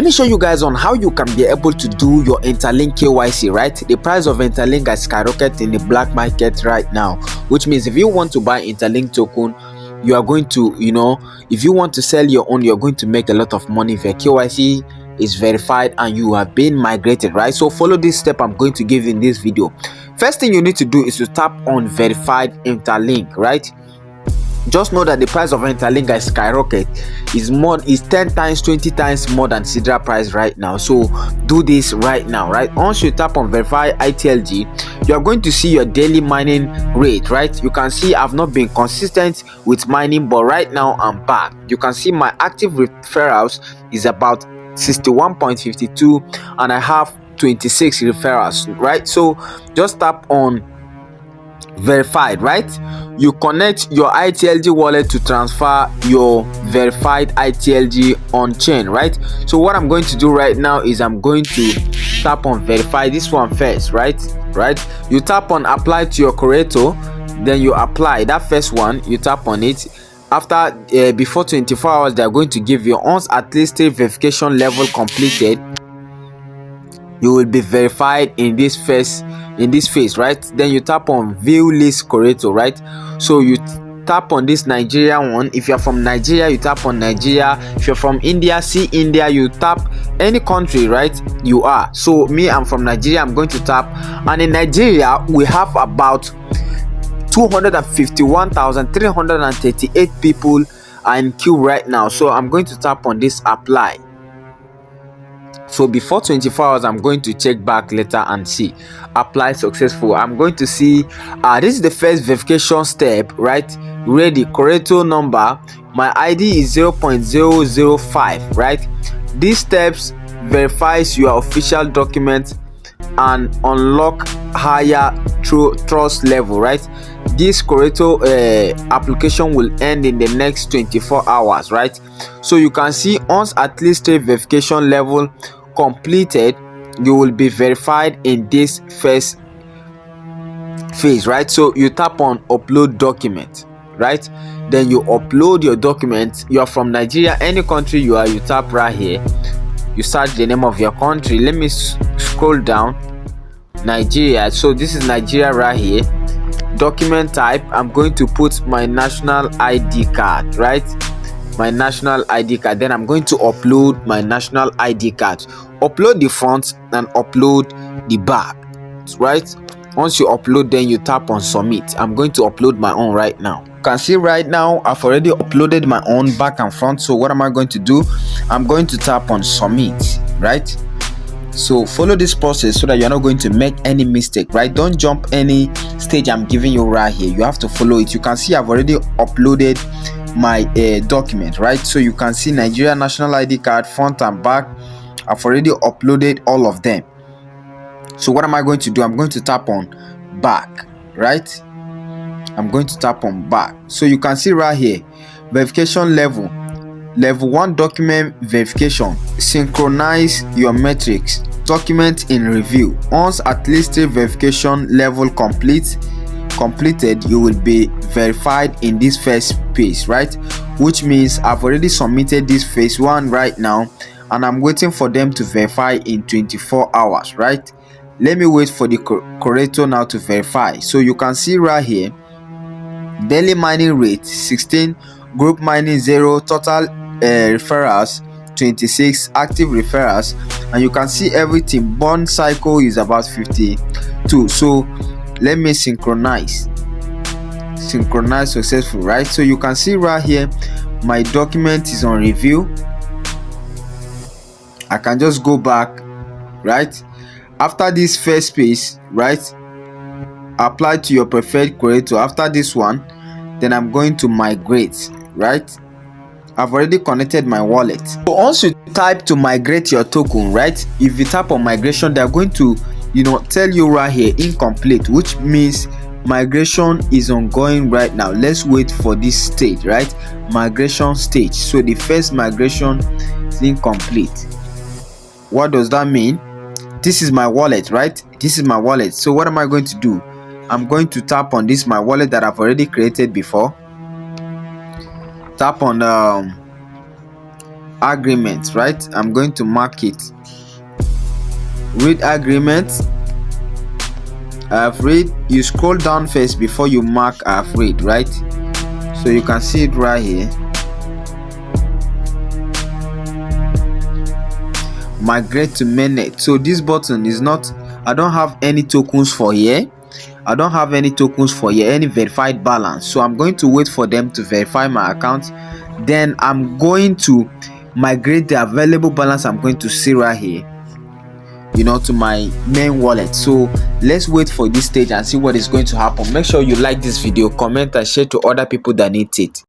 me show you guys on how you can be able to do your Interlink KYC, right? The price of Interlink has skyrocketed in the black market right now, which means if you want to buy Interlink token, you are going to, if you want to sell your own, you're going to make a lot of money if your KYC is verified and you have been migrated, right? So follow this step I'm going to give you in this video. First thing you need to do is to tap on verified Interlink, right? Just know that the price of Interlink has skyrocketed. Is 10 times, 20 times more than Sidra price right now. So do this right now, right? Once you tap on verify ITLG, you are going to see your daily mining rate, right? You can see I've not been consistent with mining, but right now I'm back. You can see my active referrals is about 61.52 and I have 26 referrals, right? So just tap on verified, right? You connect your ITLG wallet to transfer your verified ITLG on chain, right? So what I'm going to do right now is I'm going to tap on verify this one first, right? You tap on apply to your creator, then you apply that first one, you tap on it. After before 24 hours they are going to give you, once at least a verification level completed, you will be verified in this phase, right? Then you tap on view list creator, right? So you tap on this Nigeria one. If you're from Nigeria, you tap on Nigeria. If you're from India, see India, you tap any country, right? You are. So me, I'm from Nigeria, I'm going to tap, and in Nigeria we have about 251,338 people are in queue right now. So I'm going to tap on this apply. So before 24 hours I'm going to check back later and see apply successful. I'm going to see this is the first verification step, right? Ready, creator number, my ID is 0.005, right? These steps verifies your official document and unlock higher trust level, right? This creator application will end in the next 24 hours, right? So you can see once at least a verification level completed, you will be verified in this first phase, right? So you tap on upload document, right? Then you upload your document. You are from Nigeria, any country you are, you tap right here, you search the name of your country. Let me scroll down, Nigeria. So this is Nigeria right here. Document type, I'm going to put my national ID card, right? My national ID card. Then I'm going to upload my national ID card. Upload the front and upload the back, right? Once you upload, then you tap on submit. I'm going to upload my own right now. You can see right now I've already uploaded my own back and front. So what am I going to do? I'm going to tap on submit, right? So follow this process so that you're not going to make any mistake, right? Don't jump any stage I'm giving you right here. You have to follow it. You can see I've already uploaded my document, right? So you can see Nigeria national ID card, front and back. I've already uploaded all of them. So what am I going to do? I'm going to tap on back, right? I'm going to tap on back. So you can see right here, verification level 1 document verification, synchronize your metrics, document in review. Once at least a verification level completed, you will be verified in this first phase, right? Which means I've already submitted this phase 1 right now and I'm waiting for them to verify in 24 hours, right? Let me wait for the creator now to verify. So you can see right here, daily mining rate 16, group mining 0, total referrals 26, active referrals, and you can see everything. Bond cycle is about 52. So let me synchronize successful, right? So you can see right here my document is on review. I can just go back, right? After this first phase, right, apply to your preferred creator. After this one, then I'm going to migrate, right? I've already connected my wallet. So once you type to migrate your token, right, if you tap on migration, they're going to tell you right here incomplete, which means migration is ongoing right now. Let's wait for this stage, right? Migration stage. So the first migration is incomplete. What does that mean? This is my wallet, right? This is my wallet. So what am I going to do? I'm going to tap on this my wallet that I've already created before. Tap on agreement, right? I'm going to mark it. Read agreement. I've read. You scroll down first before you mark I've read, right? So you can see it right here. Migrate to mainnet. So this button is not, I don't have any tokens for here. I don't have any tokens for here, any verified balance. So I'm going to wait for them to verify my account. Then I'm going to migrate the available balance I'm going to see right here, to my main wallet. So let's wait for this stage and see what is going to happen. Make sure you like this video, comment and share to other people that need it.